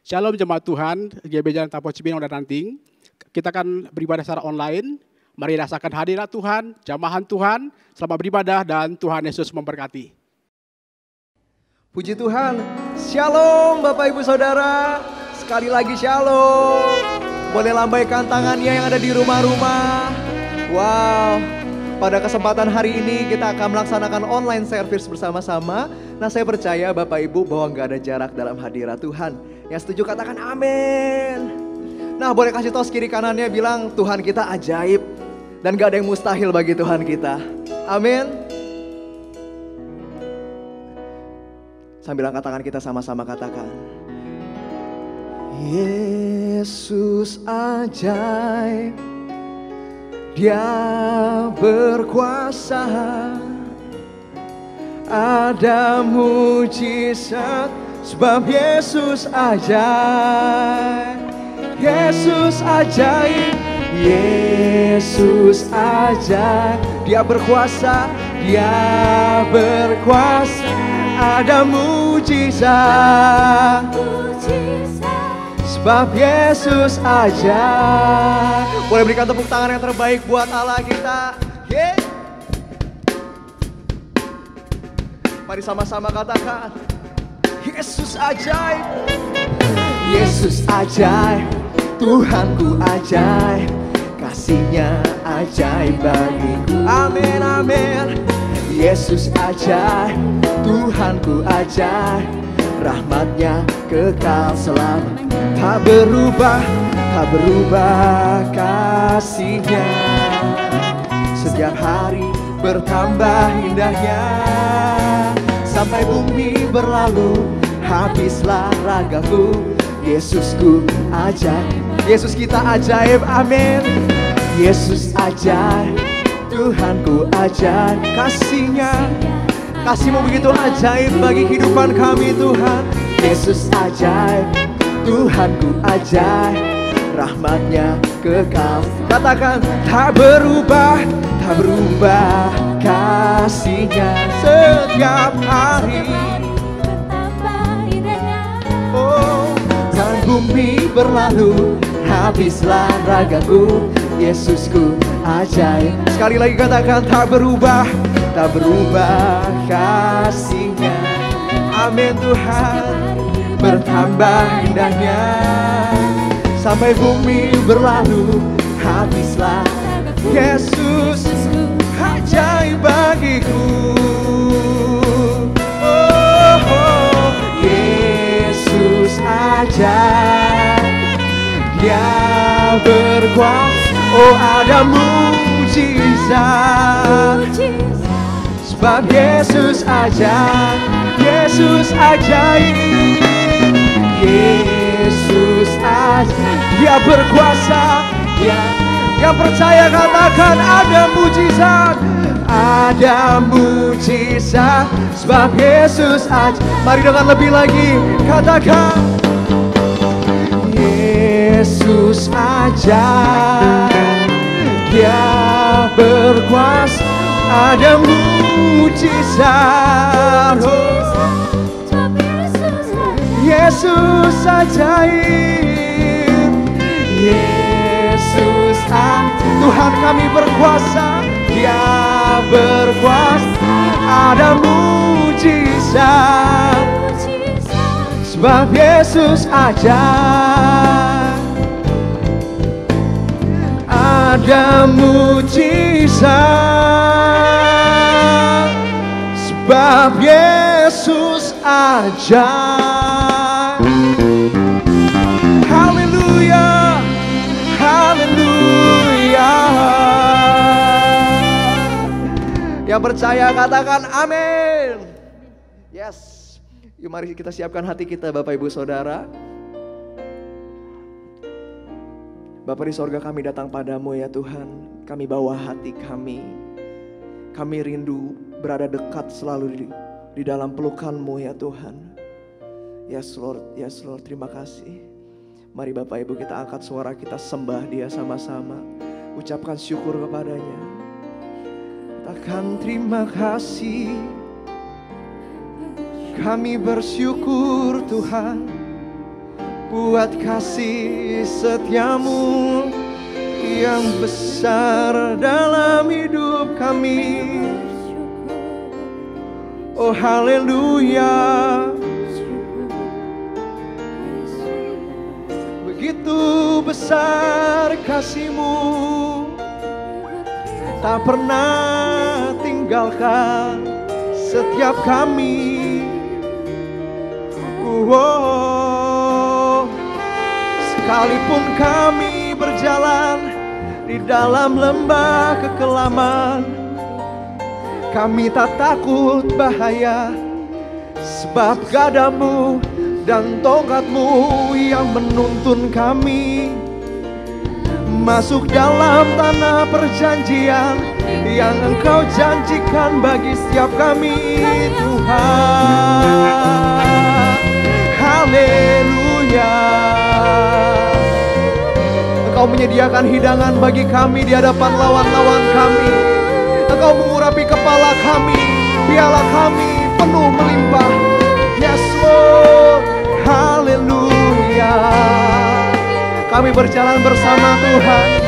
Shalom jemaat Tuhan, GB Jalan Tapo Cibinong dan Ranting. Kita akan beribadah secara online. Mari rasakan hadirat Tuhan, jamahan Tuhan. Selamat beribadah dan Tuhan Yesus memberkati. Puji Tuhan, Shalom Bapak Ibu Saudara. Sekali lagi Shalom. Boleh lambaikan tangannya yang ada di rumah-rumah. Wow, pada kesempatan hari ini kita akan melaksanakan online service bersama-sama. Nah, saya percaya Bapak Ibu bahwa gak ada jarak dalam hadirat Tuhan. Yang setuju katakan amin. Nah, boleh kasih tahu kiri kanannya bilang Tuhan kita ajaib. Dan gak ada yang mustahil bagi Tuhan kita. Amin. Sambil angkat tangan kita sama-sama katakan. Yesus ajaib. Dia berkuasa. Ada mujizat sebab Yesus ajaib. Yesus ajaib. Yesus ajaib. Dia berkuasa. Dia berkuasa. Ada mujizat sebab Yesus ajaib. Boleh berikan tepuk tangan yang terbaik buat Allah kita. Yeah. Mari sama-sama katakan Yesus ajaib. Yesus ajaib. Tuhanku ajaib. Kasih-Nya ajaib bagiku. Amin, amin. Yesus ajaib. Tuhanku ajaib. Rahmat-Nya kekal selalu. Tak berubah kasih-Nya. Setiap hari bertambah indahnya. Sampai bumi berlalu, habislah ragaku. Yesusku ajaib. Yesus kita ajaib, amin. Yesus ajaib. Tuhanku ajaib. Kasih-Nya, kasih-Mu begitu ajaib bagi kehidupan kami Tuhan. Yesus ajaib. Tuhanku ajaib. Rahmat-Nya kekal. Katakan tak berubah kasih-Nya. Setiap hari oh, dan bumi berlalu, habislah ragaku. Yesusku ajaib. Sekali lagi katakan tak berubah kasih-Nya. Amin Tuhan. Bertambah indahnya. Sampai bumi berlalu, habislah. Yesus ajaib bagiku. Oh, oh. Yesus ajaib. Dia berkuasa. Oh, ada mujizat sebab Yesus ajaib. Yesus ajaib. Yesus ajaib. Dia berkuasa. Yang percaya katakan ada mujizat. Ada mujizat sebab Yesus ajaib. Mari dengan lebih lagi katakan Yesus ajaib. Dia berkuasa. Ada mujizat. Yesus ajaib. Yesus ajaib. Tuhan kami berkuasa. Dia berkuasa. Ada mujizat sebab Yesus ajaib. Ada mujizat sebab Yesus ajaib. Haleluya, haleluya. Yang percaya katakan amin. Yes. Yuk mari kita siapkan hati kita Bapak Ibu Saudara. Bapa di sorga, kami datang padamu ya Tuhan. Kami bawa hati kami. Kami rindu berada dekat selalu di dalam pelukan-Mu ya Tuhan. Yes Lord, terima kasih. Mari Bapak Ibu kita angkat suara, kita sembah Dia sama-sama. Ucapkan syukur kepadanya. Katakan terima kasih. Kami bersyukur Tuhan. buat kasih setiamu yang besar dalam hidup kami. Oh haleluya, begitu besar kasih-Mu, tak pernah tinggalkan setiap kami. Sekalipun kami berjalan di dalam lembah kekelaman, kami tak takut bahaya, sebab gadamu dan tongkatmu yang menuntun kami masuk dalam tanah perjanjian yang Engkau janjikan bagi setiap kami, Tuhan. Haleluya. Engkau menyediakan hidangan bagi kami di hadapan lawan-lawan kami. Engkau mengurapi kepala kami, piala kami penuh melimpah. Yes Lord, haleluya. Kami berjalan bersama Tuhan.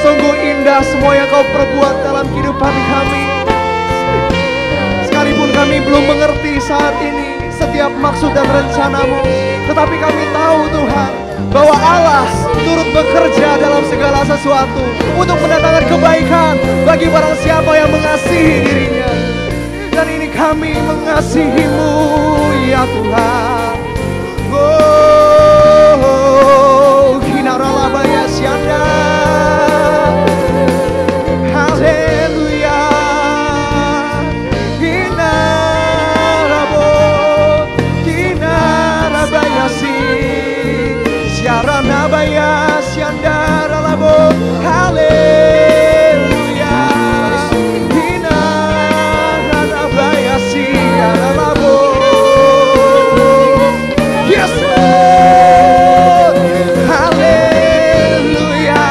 Sungguh indah semua yang Kau perbuat dalam kehidupan kami. Sekalipun kami belum mengerti saat ini setiap maksud dan rencana-Mu, tetapi kami tahu Tuhan bahwa Allah turut bekerja dalam segala sesuatu untuk mendatangkan kebaikan bagi barang siapa yang mengasihi dirinya. Dan ini kami mengasihi-Mu ya Tuhan. Oh, kinaralabaya syanda. Haleluya. Kinarabo, kinarabaya si. Siaranabaya syandaralabo. Haleluya. Kinarabaya siaralabo. Yes Lord. Haleluya.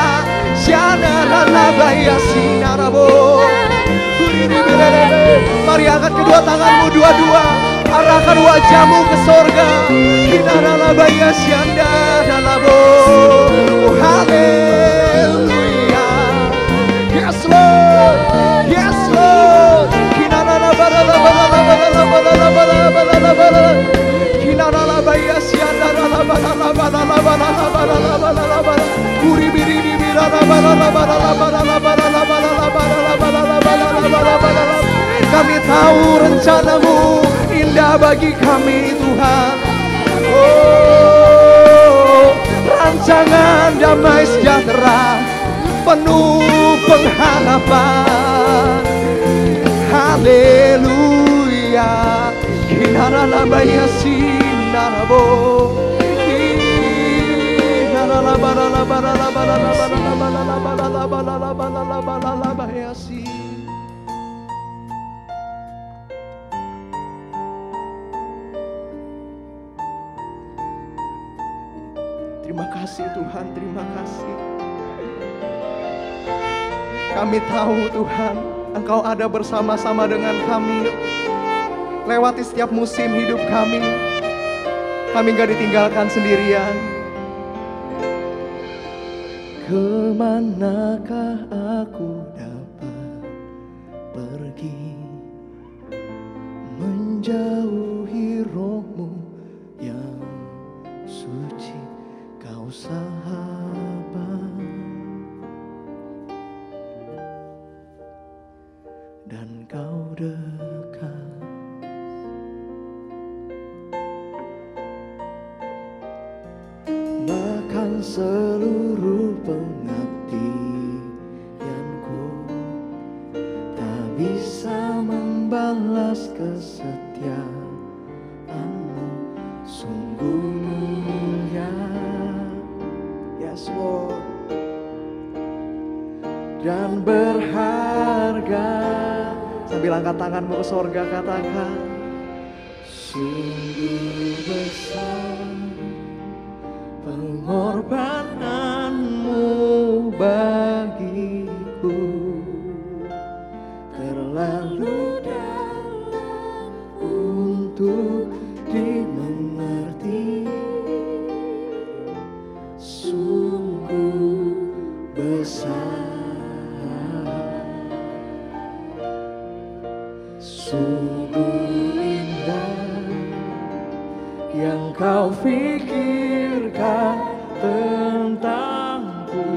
Syandaralabaya sinarabo. Mari angkat kedua tanganmu dua-dua, arahkan wajahmu ke sorga. Kinaralabaya syandaralabo. Haleluya. Yes Lord. Yes Lord. Kinaralabaya syandaralabo. Kami tahu rencana-Mu indah bagi kami Tuhan. Oh, rancangan damai sejahtera penuh pengharapan. Haleluya. Kinaralabaya sinarabo. Terima kasih Tuhan, terima kasih. Kami tahu Tuhan, Engkau ada bersama-sama dengan kami. Lewati setiap musim hidup kami. Kami gak ditinggalkan sendirian. Kemanakah aku dapat pergi, menjauhi Roh-Mu yang suci, Kau sahabat, dan Kau dekat. Bahkan seluruh pengabdianku tak bisa membalas kesetiaan-Mu, sungguh mulia. Yes Lord. Dan berharga. Sambil angkat tanganmu ke sorga, katakan sungguh besar pengorbanan-Mu bagiku, terlalu dalam untuk dimengerti. Sungguh indah yang kau pikirkan tentangku,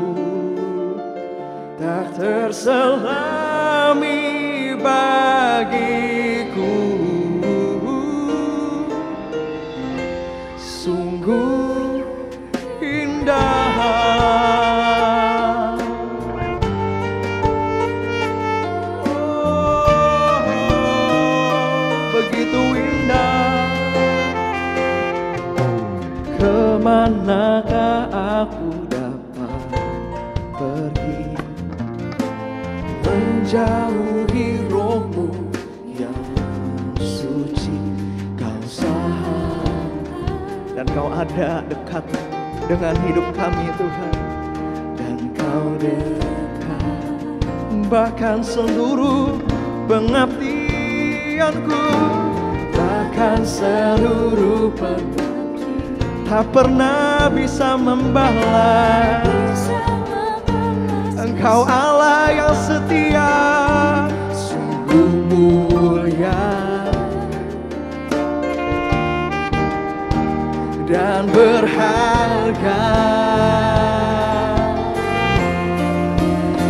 tak terselami bagiku. Sungguh indah. Kemanakah aku dapat pergi, menjauhi rohmu yang suci. Kau sahabat dan kau ada dekat dengan hidup kami Tuhan. Dan kau dekat bahkan seluruh pengabdianku, bahkan seluruh pengabdianku tak pernah bisa membalas. Engkau Allah yang setia, sungguh mulia dan berharga.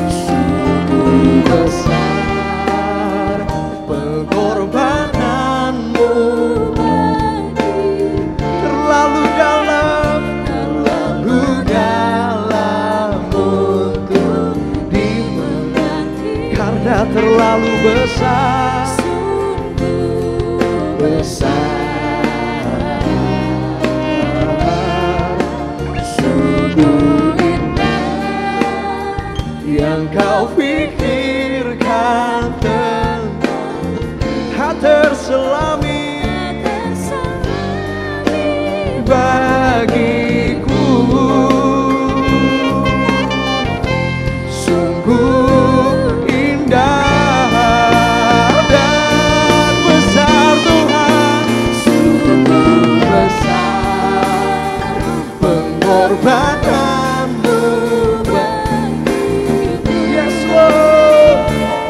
Sungguh besar pengorbananmu, terlalu dalam untuk dimengerti, karena terlalu besar, sungguh indah yang kau pikirkan tentang tak terselami bagiku. Sungguh indah dan besar Tuhan, sungguh besar pengorbananmu bagiku. Yes Lord,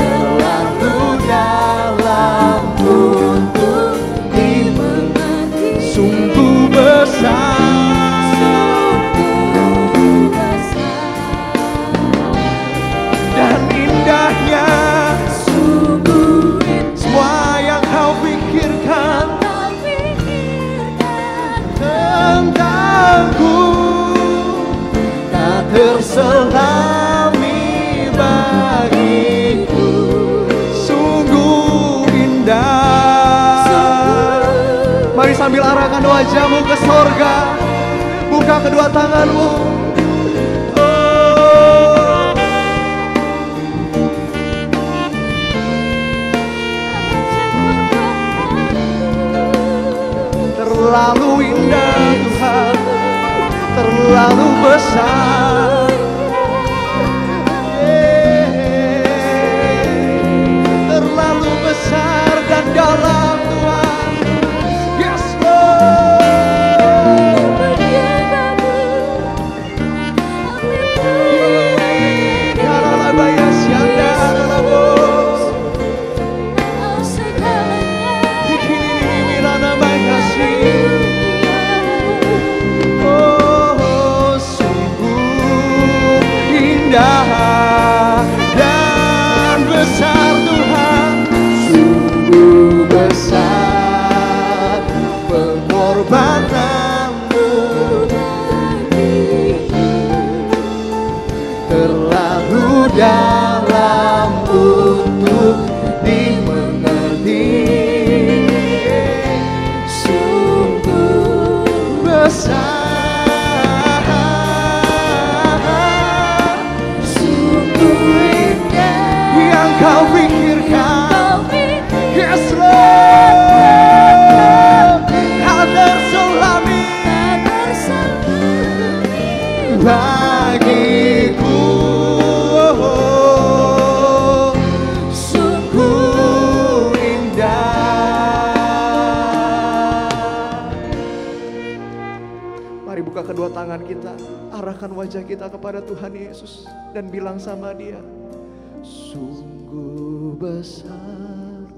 terlalu dalam untuk dimengerti, sungguh besar. Dan indahnya semua yang kau pikirkan tentangku, tak terselami bagiku. Sungguh indah. Mari sambil arahkan wajahmu ke sorga, buka kedua tanganmu. Terlalu indah Tuhan, terlalu besar, terlalu besar dan dalam Tuhan. Yes Lord, karena bayar sianda adalah bos. Dikini mirana bayar sih. Dan besar Tuhan, sungguh besar pengorbananmu bagiku, terlalu dalam untuk dimengerti, sungguh besar. Kau pikirkan, yes Lord, tak terselami bagiku. Sungguh indah. Mari buka kedua tangan kita. arahkan wajah kita kepada Tuhan Yesus dan bilang sama Dia, sungguh besar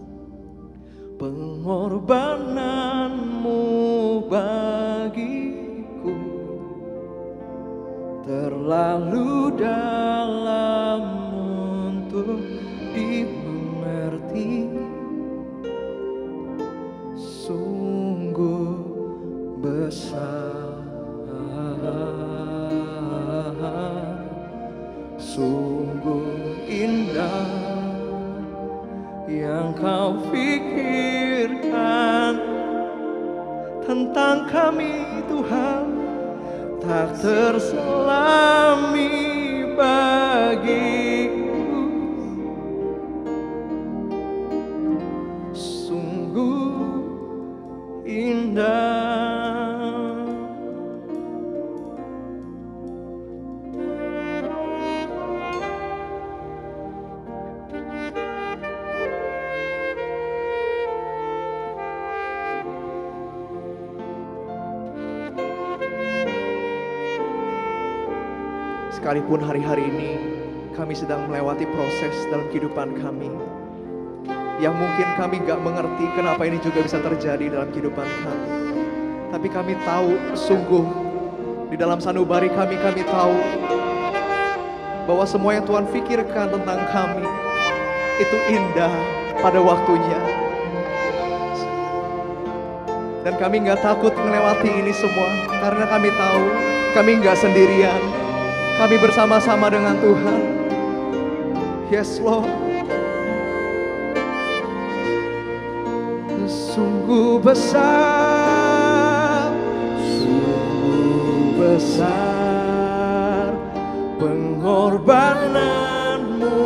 pengorbananmu bagiku, terlalu dalam untuk dimengerti, sungguh besar, sungguh indah yang kau pikirkan tentang kami Tuhan, tak terselami bagiku, sungguh indah. Sekalipun hari-hari ini kami sedang melewati proses dalam kehidupan kami yang mungkin kami gak mengerti kenapa ini juga bisa terjadi dalam kehidupan kami, tapi kami tahu sungguh di dalam sanubari kami tahu bahwa semua yang Tuhan pikirkan tentang kami itu indah pada waktunya, dan kami gak takut melewati ini semua karena kami tahu kami gak sendirian. Kami bersama-sama dengan Tuhan. Yes Lord. Sungguh besar, sungguh besar pengorbananmu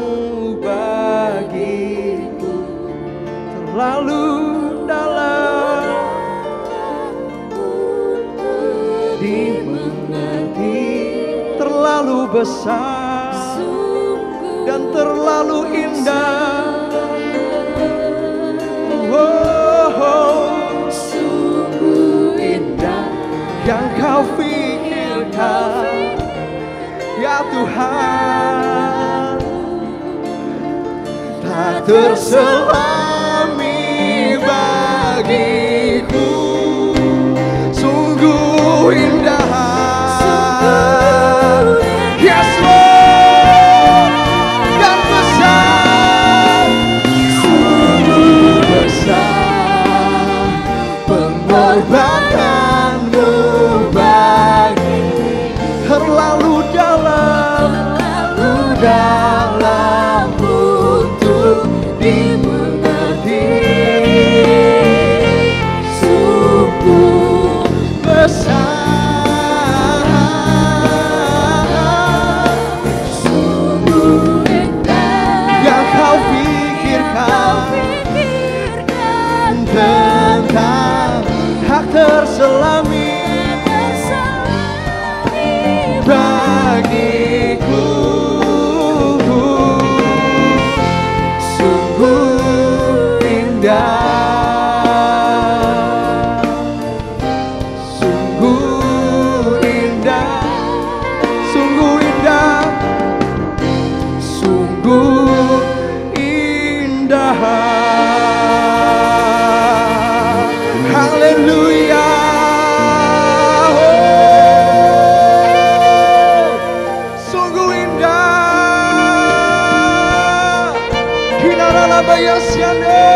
bagiku, terlalu dalam dimengerti, terlalu besar dan terlalu indah. Sungguh indah yang kau pikirkan, ya Tuhan, tak terselami bagiku, sungguh indah. Yes Lord, dan besar, sungguh besar pengorbananmu bagi, terlalu dalam untuk dimengerti, sungguh besar. Tentang hak terselami bagiku, sungguh indah, sungguh indah, sungguh indah, sungguh indah. Haleluya, sungguh indah. Kinarala bayasyane,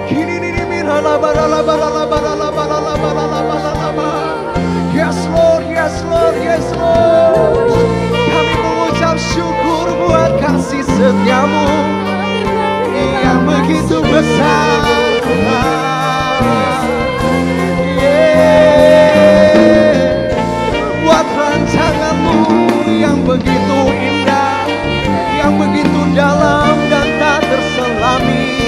kini nini mirala barala barala barala barala barala barala. Yes Lord, yes Lord, yes Lord. Kami mengucap syukur buat kasih setiamu yang begitu besar. Buat rancanganmu yang begitu indah, yang begitu dalam dan tak terselami.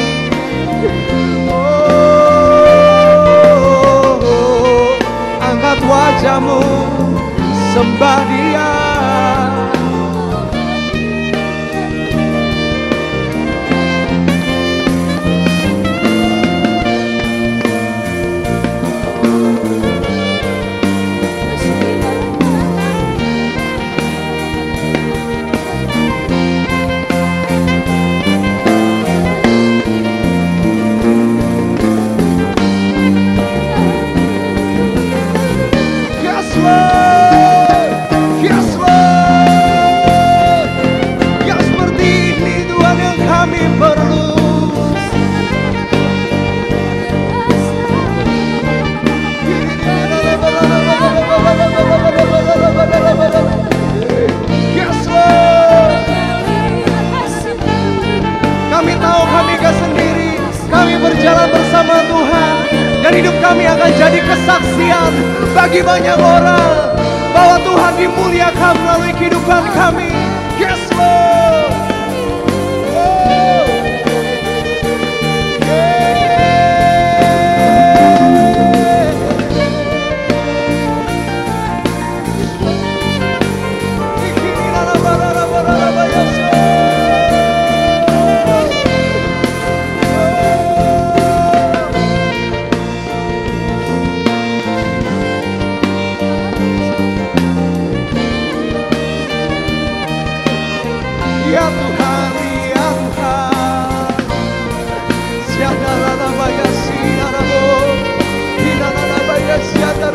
Angkat wajahmu, sembah Dia. hidup kami akan jadi kesaksian bagi banyak orang bahwa Tuhan dimuliakan melalui kehidupan kami. Yes Lord. Ya Tuhan, ya Tuhan, siapa nama ya siapa, hina nama ya siapa,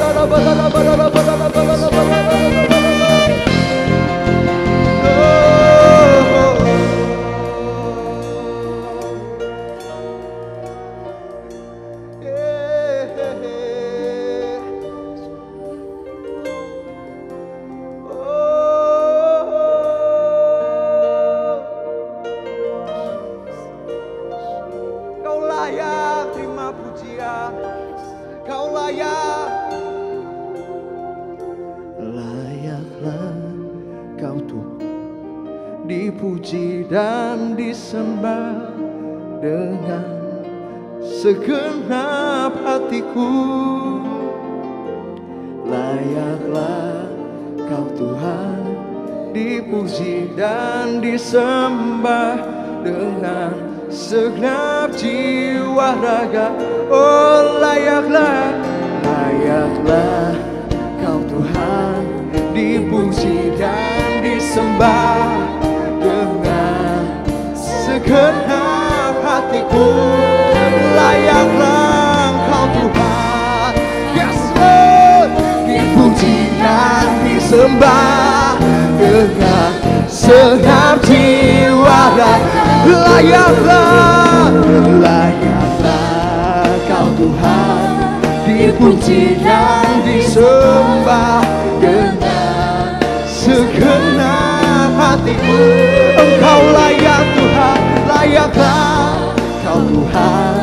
Kau layak terima pujian, Kau layak. Layaklah Kau tuh dipuji dan disembah dengan segenap hatiku. Layaklah Kau Tuhan dipuji dan disembah dengan segenap jiwa raga. Oh layaklah, layaklah Kau Tuhan dipuji dan disembah dengan segenap hatiku. Layaklah Kau Tuhan, yes Lord, dipuji dan disembah dengan segenap jiwa raga. Layaklah, layaklah Kau Tuhan dipuji dan disembah dengan segenap hatiku. Engkau layak Tuhan, layaklah Kau Tuhan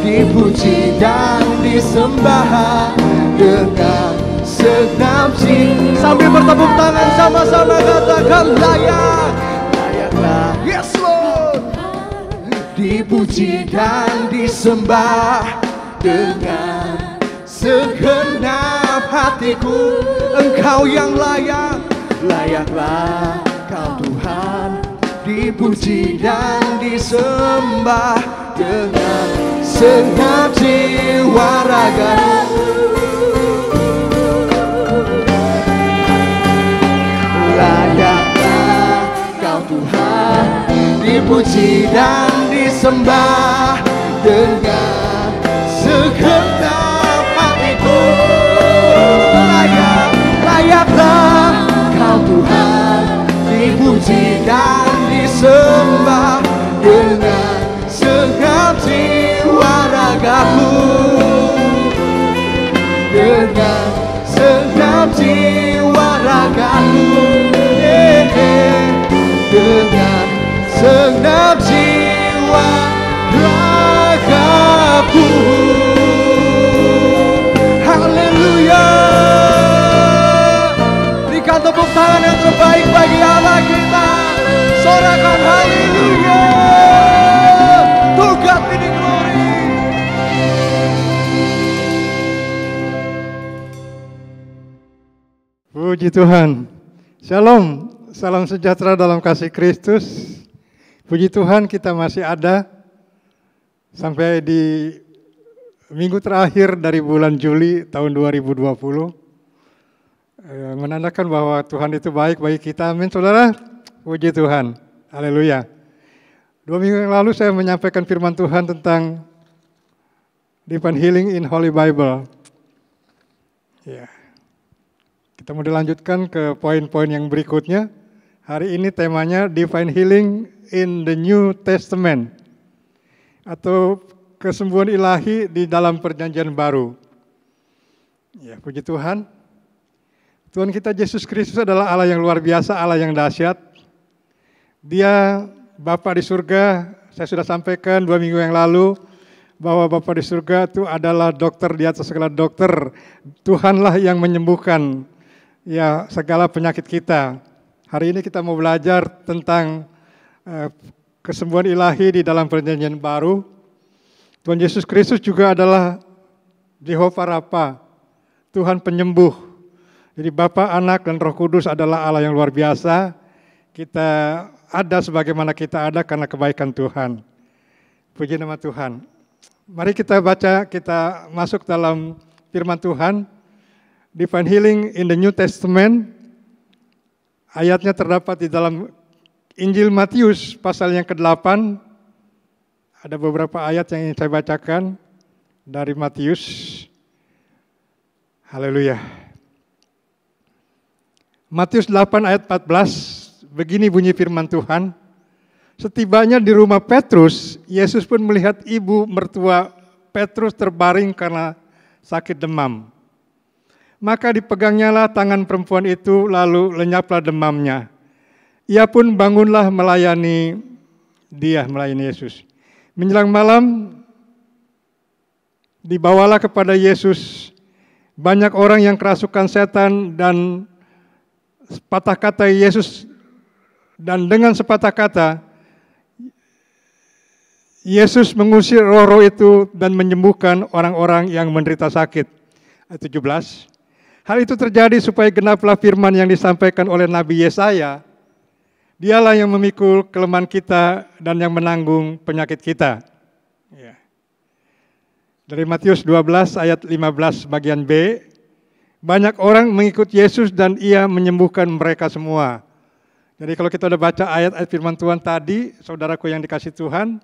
dipuji dan disembah dengan segenap jiwa. Sambil bertepuk tangan sama-sama katakan layak, layaklah, yes Lord, dipuji dan disembah dengan segenap hatiku. Engkau yang layak, layaklah Kau Tuhan dipuji dan disembah dengan segenap jiwa raga. Layaklah Kau Tuhan dipuji dan disembah dengan segenap hatiku. Layaklah Kau Tuhan dipuji dan disembah dengan segenap jiwa ragaku. Dengan segenap jiwa ragaku, dengan segenap jiwa ragaku. Haleluya. Berikan tepuk tangan yang terbaik bagi Allah kita. Sorakan haleluya. To God be the glory. Puji Tuhan. Shalom, salam sejahtera dalam kasih Kristus. Puji Tuhan kita masih ada sampai di minggu terakhir dari bulan Juli tahun 2020. Menandakan bahwa Tuhan itu baik bagi kita. Amin saudara. Puji Tuhan. Haleluya. 2 minggu yang lalu saya menyampaikan firman Tuhan tentang Divine Healing in Holy Bible. Ya. Kita mau dilanjutkan ke poin-poin yang berikutnya. Hari ini temanya Divine Healing in the New Testament, atau kesembuhan ilahi di dalam perjanjian baru. Ya, puji Tuhan. Tuhan kita Yesus Kristus adalah Allah yang luar biasa, Allah yang dahsyat. Dia Bapa di surga, saya sudah sampaikan 2 minggu yang lalu, bahwa Bapa di surga itu adalah dokter di atas segala dokter. Tuhanlah yang menyembuhkan ya segala penyakit kita. Hari ini kita mau belajar tentang kesembuhan ilahi di dalam perjanjian baru. Tuhan Yesus Kristus juga adalah Jehovah Rafa, Tuhan penyembuh. Jadi Bapa, Anak, dan Roh Kudus adalah Allah yang luar biasa. Kita ada sebagaimana kita ada karena kebaikan Tuhan. Puji nama Tuhan. Mari kita baca, kita masuk dalam firman Tuhan. Divine Healing in the New Testament. Ayatnya terdapat di dalam Injil Matius pasal yang ke-8. Ada beberapa ayat yang ingin saya bacakan dari Matius. Haleluya. Matius 8 ayat 14, begini bunyi firman Tuhan. Setibanya di rumah Petrus, Yesus pun melihat ibu mertua Petrus terbaring karena sakit demam. Maka dipegangnyalah tangan perempuan itu, lalu lenyaplah demamnya. Ia pun bangunlah melayani Yesus. Menjelang malam, dibawalah kepada Yesus banyak orang yang kerasukan setan dan sepatah kata Yesus, dan dengan sepatah kata Yesus mengusir roh-roh itu dan menyembuhkan orang-orang yang menderita sakit. Ayat 17. Hal itu terjadi supaya genaplah firman yang disampaikan oleh Nabi Yesaya. Dialah yang memikul kelemahan kita dan yang menanggung penyakit kita. Ya. Dari Matius 12 ayat 15 bagian B. Banyak orang mengikut Yesus dan ia menyembuhkan mereka semua. Jadi kalau kita udah baca ayat-ayat firman Tuhan tadi, saudaraku yang dikasih Tuhan,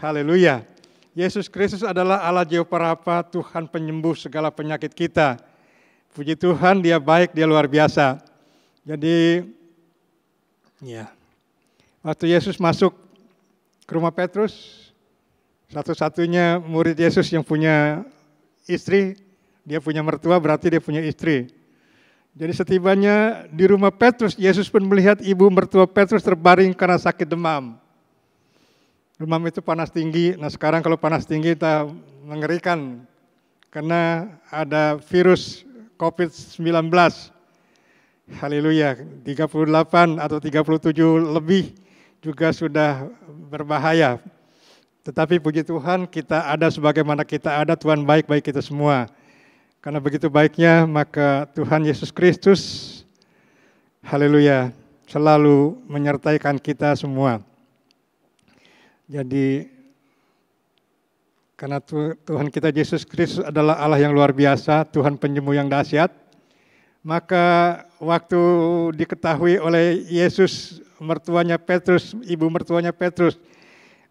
haleluya. Yesus Kristus adalah Allah Jehovah Rafa, Tuhan penyembuh segala penyakit kita. Puji Tuhan, Dia baik, Dia luar biasa. Jadi, ya, waktu Yesus masuk ke rumah Petrus, satu-satunya murid Yesus yang punya istri, dia punya mertua berarti dia punya istri. Jadi setibanya di rumah Petrus, Yesus pun melihat ibu mertua Petrus terbaring karena sakit demam. Demam itu panas tinggi. Nah sekarang kalau panas tinggi kita mengerikan karena ada virus COVID-19. Haleluya, 38 atau 37 lebih juga sudah berbahaya. Tetapi puji Tuhan kita ada sebagaimana kita ada, Tuhan baik bagi kita semua. Karena begitu baiknya maka Tuhan Yesus Kristus, haleluya, selalu menyertaikan kita semua. Jadi karena Tuhan kita Yesus Kristus adalah Allah yang luar biasa, Tuhan penyembuh yang dahsyat, maka waktu diketahui oleh Yesus mertuanya Petrus, ibu mertuanya Petrus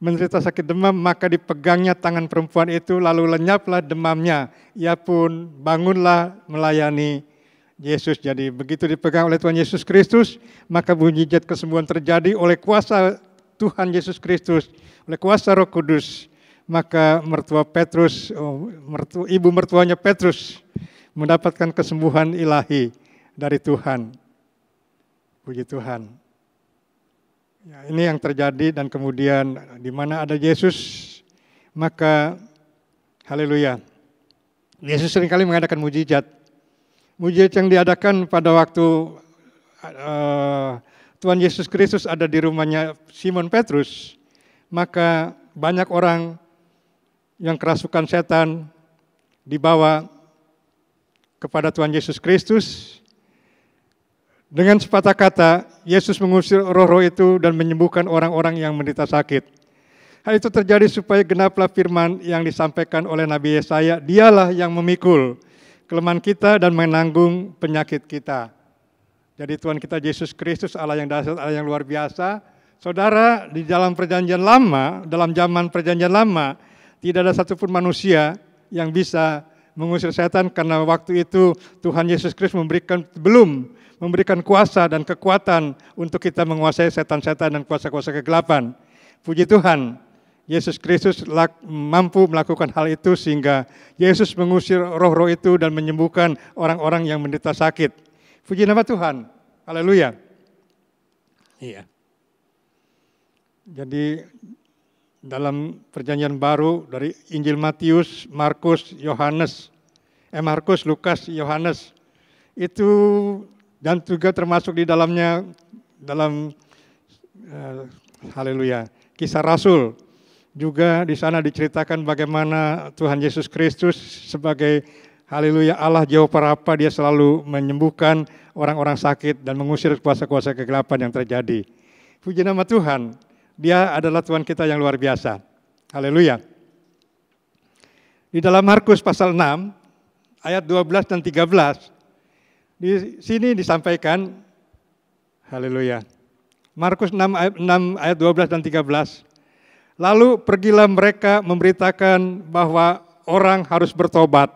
menderita sakit demam, maka dipegangnya tangan perempuan itu, lalu lenyaplah demamnya. Ia pun bangunlah melayani Yesus. Jadi begitu dipegang oleh Tuhan Yesus Kristus, maka mujizat kesembuhan terjadi oleh kuasa Tuhan Yesus Kristus, oleh kuasa Roh Kudus. Maka mertua Petrus, ibu mertuanya Petrus mendapatkan kesembuhan ilahi dari Tuhan. Puji Tuhan. Ya, ini yang terjadi dan kemudian di mana ada Yesus, maka haleluya. Yesus seringkali mengadakan mujizat. Mujizat yang diadakan pada waktu Tuhan Yesus Kristus ada di rumahnya Simon Petrus, maka banyak orang yang kerasukan setan dibawa kepada Tuhan Yesus Kristus. Dengan sepatah kata, Yesus mengusir roh-roh itu dan menyembuhkan orang-orang yang menderita sakit. Hal itu terjadi supaya genaplah firman yang disampaikan oleh Nabi Yesaya, Dialah yang memikul kelemahan kita dan menanggung penyakit kita. Jadi Tuhan kita Yesus Kristus, Allah yang dahsyat, Allah yang luar biasa. Saudara, di dalam perjanjian lama, dalam zaman perjanjian lama, tidak ada satupun manusia yang bisa mengusir setan karena waktu itu Tuhan Yesus Kristus belum memberikan kuasa dan kekuatan untuk kita menguasai setan-setan dan kuasa-kuasa kegelapan. Puji Tuhan, Yesus Kristus mampu melakukan hal itu sehingga Yesus mengusir roh-roh itu dan menyembuhkan orang-orang yang menderita sakit. Puji nama Tuhan. Haleluya. Iya. Jadi dalam Perjanjian Baru dari Injil Matius, Markus, Lukas, Yohanes. Itu dan juga termasuk di dalamnya dalam haleluya, Kisah Rasul. Juga di sana diceritakan bagaimana Tuhan Yesus Kristus sebagai haleluya Allah Jehoparapa, dia selalu menyembuhkan orang-orang sakit dan mengusir kuasa-kuasa kegelapan yang terjadi. Puji nama Tuhan, dia adalah Tuhan kita yang luar biasa. Haleluya. Di dalam Markus pasal 6 ayat 12 dan 13 di sini disampaikan haleluya. Markus 6 ayat 12 dan 13. Lalu pergilah mereka memberitakan bahwa orang harus bertobat.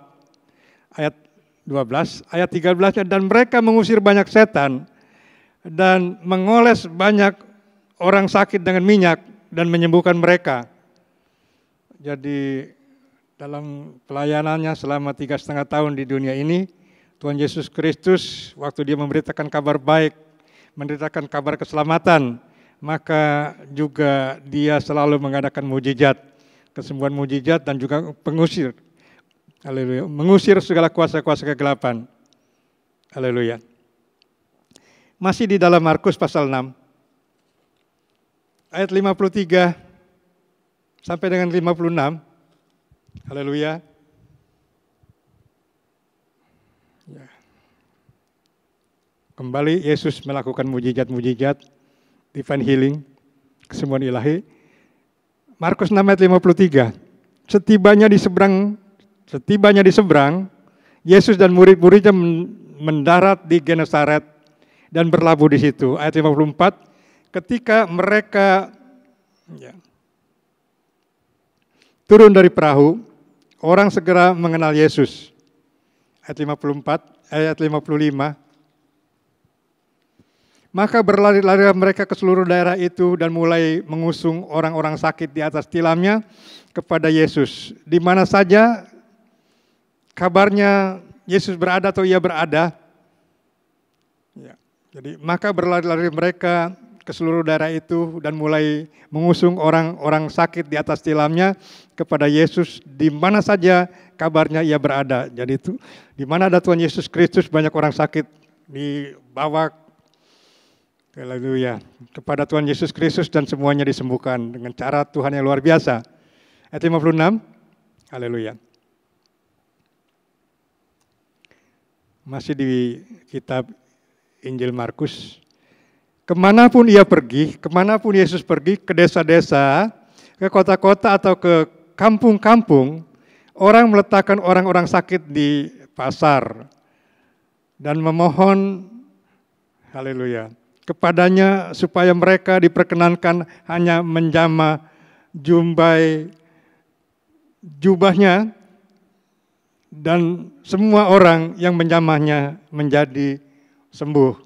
Ayat 12, ayat 13, dan mereka mengusir banyak setan dan mengoles banyak orang sakit dengan minyak dan menyembuhkan mereka. Jadi dalam pelayanannya selama 3,5 tahun di dunia ini, Tuhan Yesus Kristus waktu dia memberitakan kabar baik, memberitakan kabar keselamatan, maka juga dia selalu mengadakan mujizat, kesembuhan mujizat dan juga pengusir. Haleluya, mengusir segala kuasa-kuasa kegelapan. Haleluya. Masih di dalam Markus pasal 6 ayat 53 sampai dengan 56. Haleluya. Ya. Kembali Yesus melakukan mujizat-mujizat, divine healing, kesembuhan ilahi. Markus 6 ayat 53. Setibanya di seberang, Yesus dan murid-muridnya mendarat di Genesaret dan berlabuh di situ. Ayat 54. Ketika mereka turun dari perahu, orang segera mengenal Yesus. Ayat 54, ayat 55. Maka berlari-lari mereka ke seluruh daerah itu dan mulai mengusung orang-orang sakit di atas tilamnya kepada Yesus. Di mana saja kabarnya Yesus berada atau ia berada. Ya, jadi maka berlari-lari mereka ke seluruh daerah itu dan mulai mengusung orang-orang sakit di atas tilamnya kepada Yesus di mana saja kabarnya ia berada. Jadi itu di mana ada Tuhan Yesus Kristus banyak orang sakit dibawa haleluya kepada Tuhan Yesus Kristus dan semuanya disembuhkan dengan cara Tuhan yang luar biasa. Ayat 56. Haleluya. Masih di kitab Injil Markus. Kemanapun Yesus pergi, ke desa-desa, ke kota-kota atau ke kampung-kampung, orang meletakkan orang-orang sakit di pasar dan memohon, haleluya, kepadanya supaya mereka diperkenankan hanya menjamah jubahnya dan semua orang yang menjamahnya menjadi sembuh.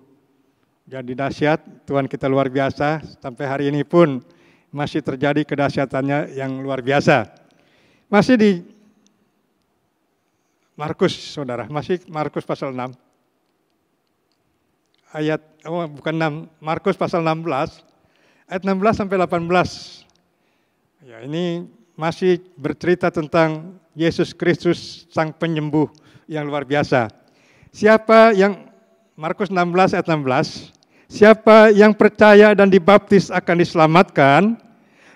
Jadi dahsyat, Tuhan kita luar biasa, sampai hari ini pun masih terjadi kedahsyatannya yang luar biasa. Masih di Markus, saudara, masih Markus pasal 6. Markus pasal 16, ayat 16 sampai 18. Ya, ini masih bercerita tentang Yesus Kristus sang penyembuh yang luar biasa. Markus 16 ayat 16, siapa yang percaya dan dibaptis akan diselamatkan,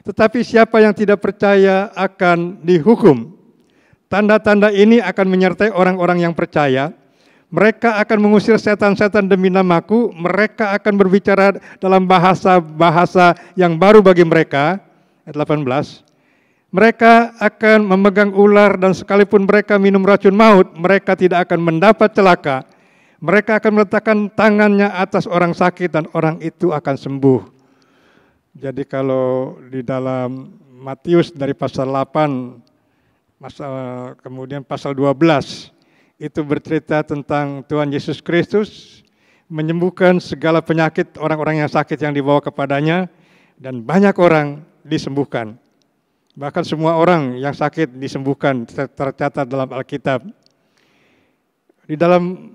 tetapi siapa yang tidak percaya akan dihukum. Tanda-tanda ini akan menyertai orang-orang yang percaya. Mereka akan mengusir setan-setan demi namaku, mereka akan berbicara dalam bahasa-bahasa yang baru bagi mereka. Ayat 18. Mereka akan memegang ular dan sekalipun mereka minum racun maut, mereka tidak akan mendapat celaka. Mereka akan meletakkan tangannya atas orang sakit dan orang itu akan sembuh. Jadi kalau di dalam Matius dari pasal 8, kemudian pasal 12, itu bercerita tentang Tuhan Yesus Kristus menyembuhkan segala penyakit orang-orang yang sakit yang dibawa kepadanya dan banyak orang disembuhkan. Bahkan semua orang yang sakit disembuhkan tercatat dalam Alkitab. Di dalam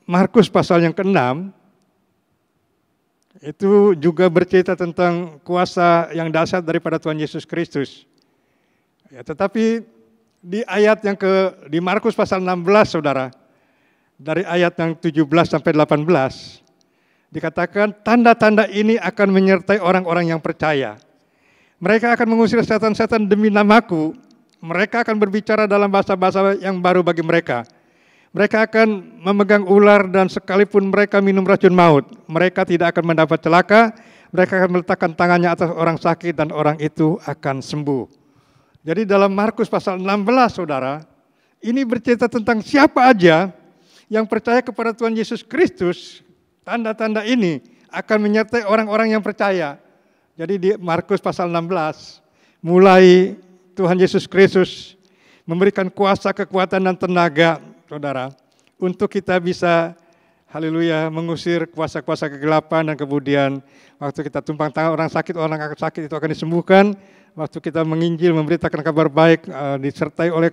Markus pasal yang ke-6, itu juga bercerita tentang kuasa yang dahsyat daripada Tuhan Yesus Kristus. Ya, tetapi di ayat yang di Markus pasal 16, saudara, dari ayat yang 17 sampai 18, dikatakan tanda-tanda ini akan menyertai orang-orang yang percaya. Mereka akan mengusir setan-setan demi namaku. Mereka akan berbicara dalam bahasa-bahasa yang baru bagi mereka. Mereka akan memegang ular dan sekalipun mereka minum racun maut, mereka tidak akan mendapat celaka. Mereka akan meletakkan tangannya atas orang sakit dan orang itu akan sembuh. Jadi dalam Markus pasal 16, saudara, ini bercerita tentang siapa aja yang percaya kepada Tuhan Yesus Kristus. Tanda-tanda ini akan menyertai orang-orang yang percaya. Jadi di Markus pasal 16, mulai Tuhan Yesus Kristus memberikan kuasa, kekuatan, dan tenaga, saudara, untuk kita bisa, haleluya, mengusir kuasa-kuasa kegelapan, dan kemudian waktu kita tumpang tangan orang sakit itu akan disembuhkan. Waktu kita menginjil, memberitakan kabar baik, disertai oleh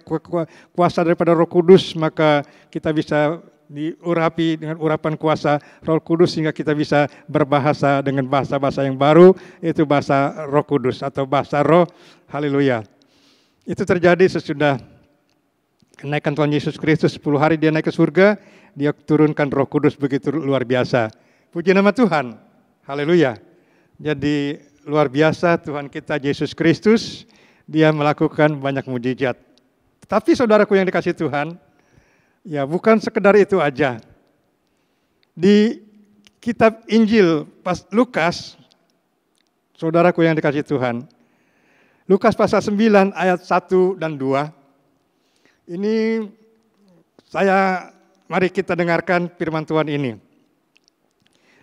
kuasa daripada Roh Kudus, maka kita bisa diurapi dengan urapan kuasa Roh Kudus sehingga kita bisa berbahasa dengan bahasa-bahasa yang baru, yaitu bahasa Roh Kudus atau bahasa Roh, haleluya. Itu terjadi sesudah kenaikan Tuhan Yesus Kristus, 10 hari dia naik ke surga, dia turunkan Roh Kudus begitu luar biasa. Puji nama Tuhan, haleluya. Jadi luar biasa Tuhan kita Yesus Kristus, dia melakukan banyak mujizat. Tapi saudaraku yang dikasihi Tuhan, ya bukan sekedar itu aja. Di kitab Injil Lukas, saudaraku yang dikasihi Tuhan, Lukas pasal 9 ayat 1 dan 2, ini mari kita dengarkan firman Tuhan ini.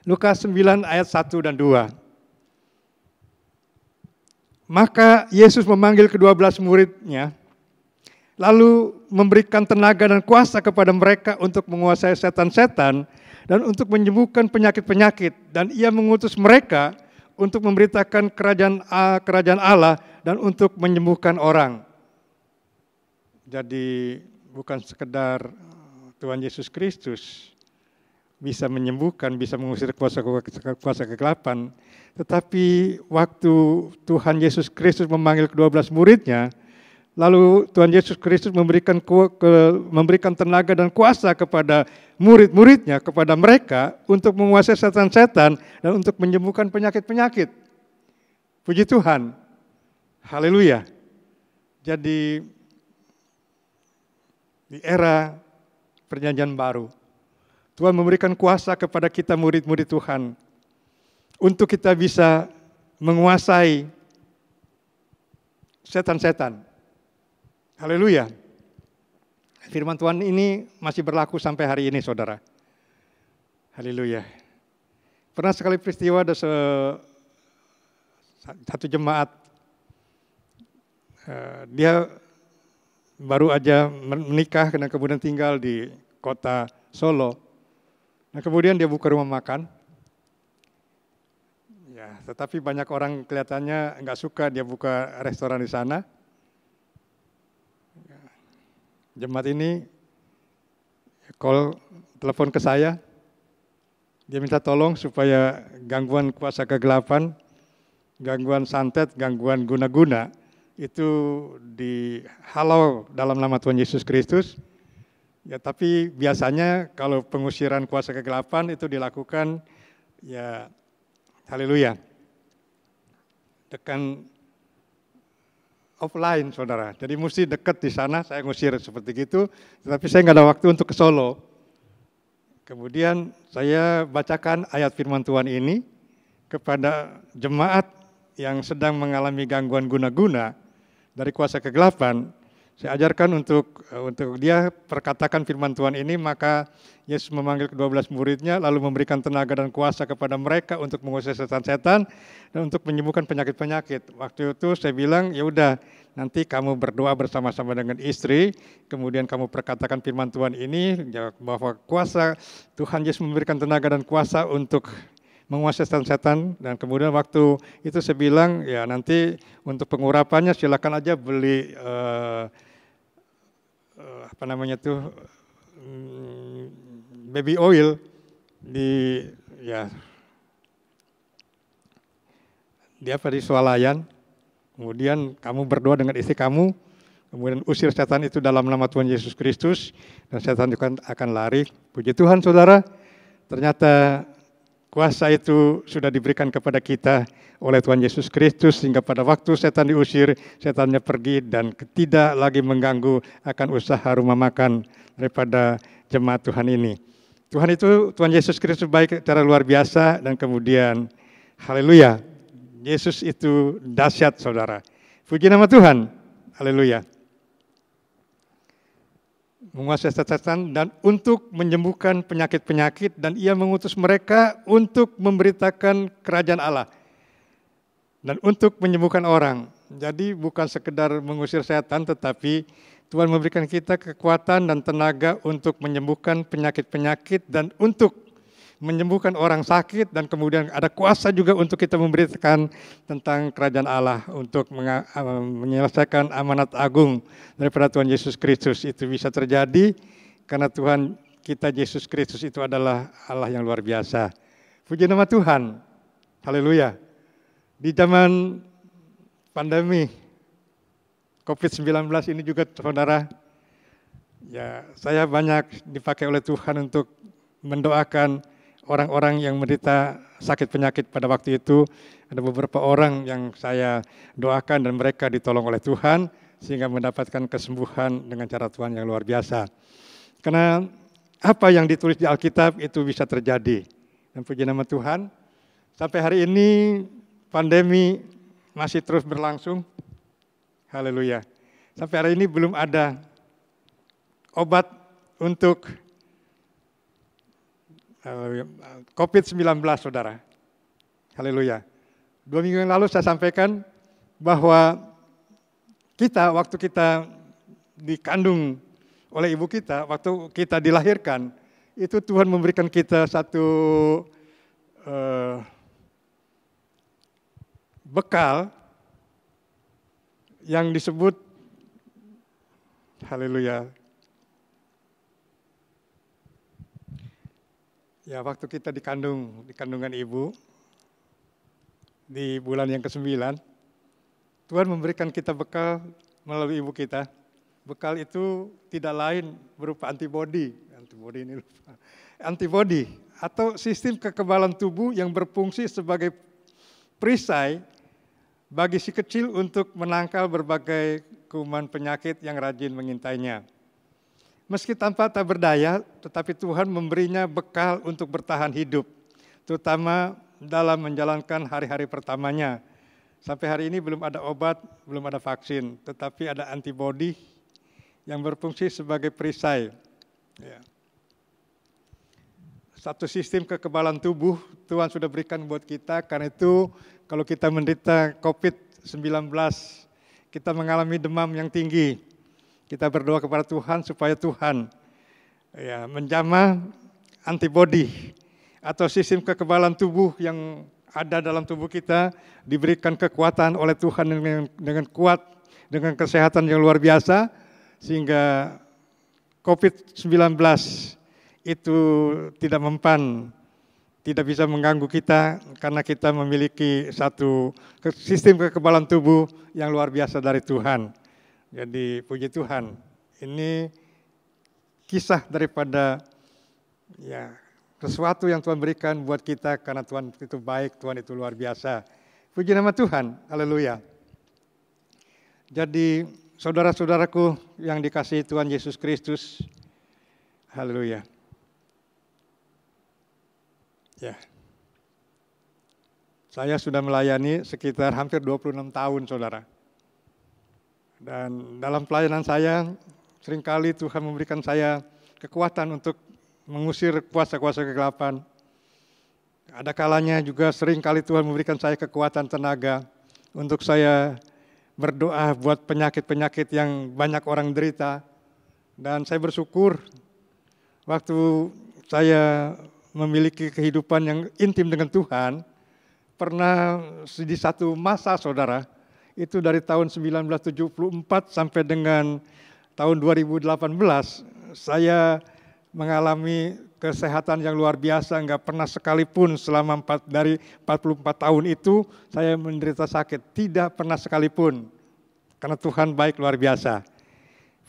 Lukas 9 ayat 1 dan 2. Maka Yesus memanggil ke-12 muridnya, lalu memberikan tenaga dan kuasa kepada mereka untuk menguasai setan-setan dan untuk menyembuhkan penyakit-penyakit. Dan ia mengutus mereka untuk memberitakan kerajaan Allah dan untuk menyembuhkan orang. Jadi bukan sekedar Tuhan Yesus Kristus bisa menyembuhkan, bisa mengusir kuasa kegelapan, tetapi waktu Tuhan Yesus Kristus memanggil ke-12 muridnya, lalu Tuhan Yesus Kristus memberikan tenaga dan kuasa kepada murid-muridnya, kepada mereka untuk menguasai setan-setan dan untuk menyembuhkan penyakit-penyakit. Puji Tuhan, haleluya. Jadi di era perjanjian baru, Tuhan memberikan kuasa kepada kita murid-murid Tuhan untuk kita bisa menguasai setan-setan. Haleluya. Firman Tuhan ini masih berlaku sampai hari ini, saudara. Haleluya. Pernah sekali peristiwa ada satu jemaat, dia baru aja menikah dan kemudian tinggal di kota Solo. Nah kemudian dia buka rumah makan. Ya, tetapi banyak orang kelihatannya nggak suka dia buka restoran di sana. Jemaat ini telepon ke saya. Dia minta tolong supaya gangguan kuasa kegelapan, gangguan santet, gangguan guna-guna itu dihalau dalam nama Tuhan Yesus Kristus. Ya, tapi biasanya kalau pengusiran kuasa kegelapan itu dilakukan, ya haleluya, dengan offline, saudara. Jadi mesti dekat di sana, saya ngusir seperti itu, tetapi saya nggak ada waktu untuk ke Solo. Kemudian saya bacakan ayat firman Tuhan ini kepada jemaat yang sedang mengalami gangguan guna-guna dari kuasa kegelapan. Saya ajarkan untuk dia perkatakan firman Tuhan ini, maka Yesus memanggil ke-12 muridnya, lalu memberikan tenaga dan kuasa kepada mereka untuk menguasai setan-setan dan untuk menyembuhkan penyakit-penyakit. Waktu itu saya bilang, ya udah, nanti kamu berdoa bersama-sama dengan istri, kemudian kamu perkatakan firman Tuhan ini, bahwa kuasa Tuhan Yesus memberikan tenaga dan kuasa untuk menguasai setan-setan, dan kemudian waktu itu saya bilang, ya nanti untuk pengurapannya silakan aja beli baby oil di di swalayan, kemudian kamu berdoa dengan istri kamu, kemudian usir setan itu dalam nama Tuhan Yesus Kristus, dan setan itu akan lari. Puji Tuhan saudara, ternyata kuasa itu sudah diberikan kepada kita oleh Tuhan Yesus Kristus, sehingga pada waktu setan diusir, setannya pergi dan tidak lagi mengganggu akan usaha rumah makan daripada jemaat Tuhan ini. Tuhan Yesus Kristus baik secara luar biasa, dan kemudian haleluya, Yesus itu dahsyat saudara. Puji nama Tuhan, haleluya. Menguasai setan dan untuk menyembuhkan penyakit-penyakit, dan ia mengutus mereka untuk memberitakan kerajaan Allah dan untuk menyembuhkan orang. Jadi bukan sekedar mengusir setan, tetapi Tuhan memberikan kita kekuatan dan tenaga untuk menyembuhkan penyakit-penyakit dan untuk menyembuhkan orang sakit, dan kemudian ada kuasa juga untuk kita memberitakan tentang kerajaan Allah, untuk menyelesaikan amanat agung daripada Tuhan Yesus Kristus. Itu bisa terjadi karena Tuhan kita Yesus Kristus itu adalah Allah yang luar biasa. Puji nama Tuhan, haleluya. Di zaman pandemi COVID-19 ini juga saudara, ya saya banyak dipakai oleh Tuhan untuk mendoakan orang-orang yang menderita sakit penyakit pada waktu itu. Ada beberapa orang yang saya doakan dan mereka ditolong oleh Tuhan sehingga mendapatkan kesembuhan dengan cara Tuhan yang luar biasa. Karena apa yang ditulis di Alkitab itu bisa terjadi. Dan puji nama Tuhan, sampai hari ini pandemi masih terus berlangsung. Haleluya. Sampai hari ini belum ada obat untuk COVID-19 saudara. Haleluya. 2 minggu yang lalu saya sampaikan bahwa waktu kita dikandung oleh ibu kita, waktu kita dilahirkan, itu Tuhan memberikan kita satu bekal yang disebut, haleluya, ya waktu kita di kandungan ibu, di bulan yang ke-9, Tuhan memberikan kita bekal melalui ibu kita. Bekal itu tidak lain berupa antibodi atau sistem kekebalan tubuh yang berfungsi sebagai perisai bagi si kecil untuk menangkal berbagai kuman penyakit yang rajin mengintainya. Meski tanpa tak berdaya, tetapi Tuhan memberinya bekal untuk bertahan hidup, terutama dalam menjalankan hari-hari pertamanya. Sampai hari ini belum ada obat, belum ada vaksin, tetapi ada antibodi yang berfungsi sebagai perisai. Ya. Satu sistem kekebalan tubuh Tuhan sudah berikan buat kita, karena itu kalau kita menderita COVID-19, kita mengalami demam yang tinggi, kita berdoa kepada Tuhan supaya Tuhan ya, menjamah antibodi atau sistem kekebalan tubuh yang ada dalam tubuh kita, diberikan kekuatan oleh Tuhan dengan kuat, dengan kesehatan yang luar biasa, sehingga COVID-19 itu tidak mempan, tidak bisa mengganggu kita, karena kita memiliki satu sistem kekebalan tubuh yang luar biasa dari Tuhan. Jadi puji Tuhan, ini kisah daripada ya sesuatu yang Tuhan berikan buat kita, karena Tuhan itu baik, Tuhan itu luar biasa. Puji nama Tuhan, haleluya. Jadi saudara-saudaraku yang dikasihi Tuhan Yesus Kristus, haleluya. Ya, saya sudah melayani sekitar hampir 26 tahun saudara. Dan dalam pelayanan saya, seringkali Tuhan memberikan saya kekuatan untuk mengusir kuasa-kuasa kegelapan. Ada kalanya juga seringkali Tuhan memberikan saya kekuatan tenaga untuk saya berdoa buat penyakit-penyakit yang banyak orang derita. Dan saya bersyukur waktu saya memiliki kehidupan yang intim dengan Tuhan, pernah di satu masa saudara, itu dari tahun 1974 sampai dengan tahun 2018, saya mengalami kesehatan yang luar biasa, nggak pernah sekalipun selama dari 44 tahun itu saya menderita sakit, tidak pernah sekalipun, karena Tuhan baik luar biasa.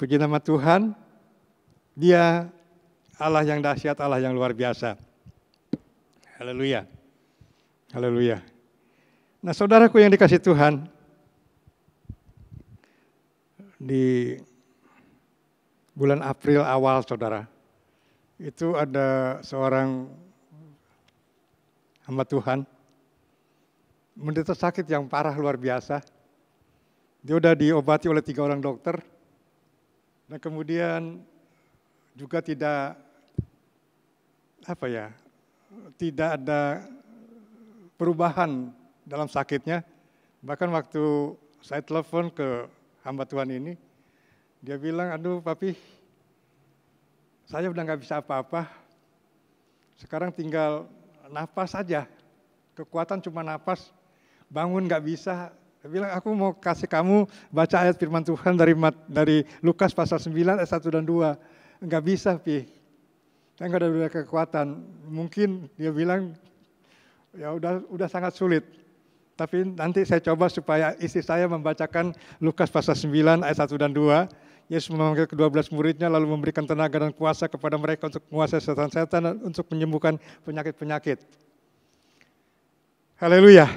Puji nama Tuhan, Dia Allah yang dahsyat, Allah yang luar biasa. Haleluya, haleluya. Nah saudaraku yang dikasih Tuhan, di bulan April awal saudara, itu ada seorang hamba Tuhan menderita sakit yang parah luar biasa. Dia udah diobati oleh 3 orang dokter, dan kemudian juga tidak ada perubahan dalam sakitnya. Bahkan waktu saya telepon ke hamba Tuhan ini, dia bilang, aduh papi, saya udah gak bisa apa-apa, sekarang tinggal napas saja, kekuatan cuma napas, bangun gak bisa. Dia bilang, aku mau kasih kamu baca ayat firman Tuhan dari Lukas pasal 9 ayat 1 dan 2. Gak bisa pi, saya gak ada kekuatan. Mungkin dia bilang, ya udah sangat sulit. Tapi nanti saya coba supaya istri saya membacakan Lukas pasal 9 ayat 1 dan 2. Yesus memanggil ke-12 muridnya lalu memberikan tenaga dan kuasa kepada mereka untuk menguasai setan-setan dan untuk menyembuhkan penyakit-penyakit. Haleluya.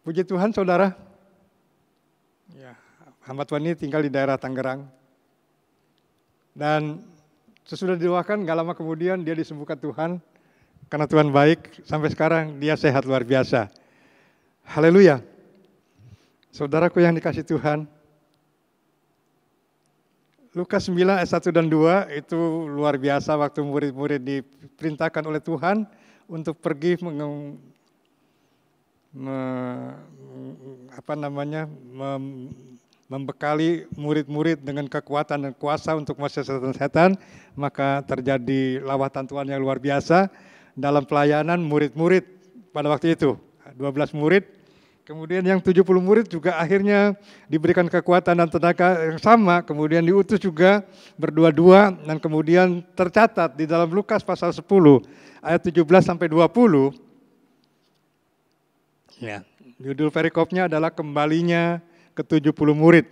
Puji Tuhan saudara. Ya, hamba Tuhan ini tinggal di daerah Tangerang. Dan sesudah didoakan gak lama kemudian dia disembuhkan Tuhan. Karena Tuhan baik, sampai sekarang dia sehat luar biasa. Haleluya. Saudaraku yang dikasih Tuhan, Lukas 9 ayat 1 dan 2 itu luar biasa waktu murid-murid diperintahkan oleh Tuhan untuk pergi membekali murid-murid dengan kekuatan dan kuasa untuk menguasai setan-setan, maka terjadi lawatan Tuhan yang luar biasa dalam pelayanan murid-murid pada waktu itu. 12 murid, kemudian yang 70 murid juga akhirnya diberikan kekuatan dan tenaga yang sama, kemudian diutus juga berdua-dua, dan kemudian tercatat di dalam Lukas pasal 10 ayat 17 sampai 20. Ya, judul perikopnya adalah kembalinya ke-70 murid.